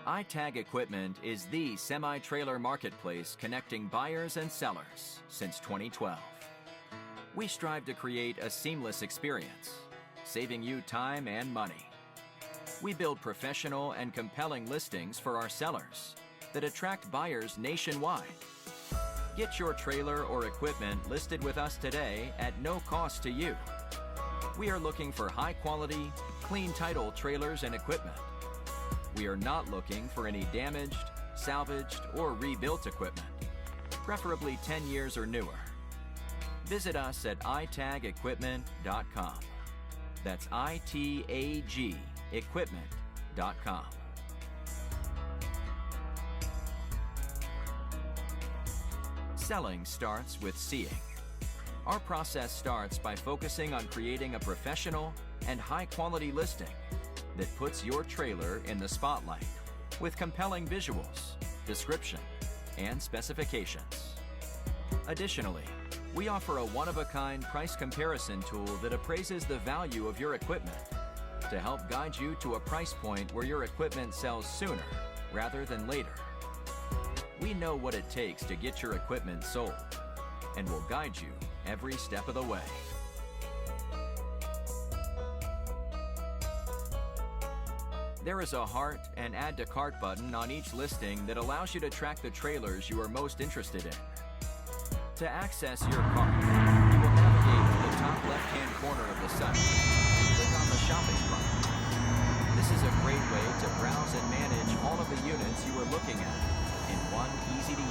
iTag Equipment is the semi-trailer marketplace connecting buyers and sellers since 2012. We strive to create a seamless experience, saving you time and money. We build professional and compelling listings for our sellers that attract buyers nationwide. Get your trailer or equipment listed with us today at no cost to you. We are looking for high-quality, clean title trailers and equipment. We are not looking for any damaged, salvaged, or rebuilt equipment, preferably 10 years or newer. Visit us at itagequipment.com. That's ITAG equipment.com. Selling starts with seeing. Our process starts by focusing on creating a professional and high-quality listing that puts your trailer in the spotlight with compelling visuals, description, and specifications. Additionally, we offer a one-of-a-kind price comparison tool that appraises the value of your equipment to help guide you to a price point where your equipment sells sooner rather than later. We know what it takes to get your equipment sold and will guide you every step of the way. There is a heart and add to cart button on each listing that allows you to track the trailers you are most interested in. To access your cart, you will navigate to the top left-hand corner of the site and click on the shopping button. This is a great way to browse and manage all of the units you are looking at in one easy-to-use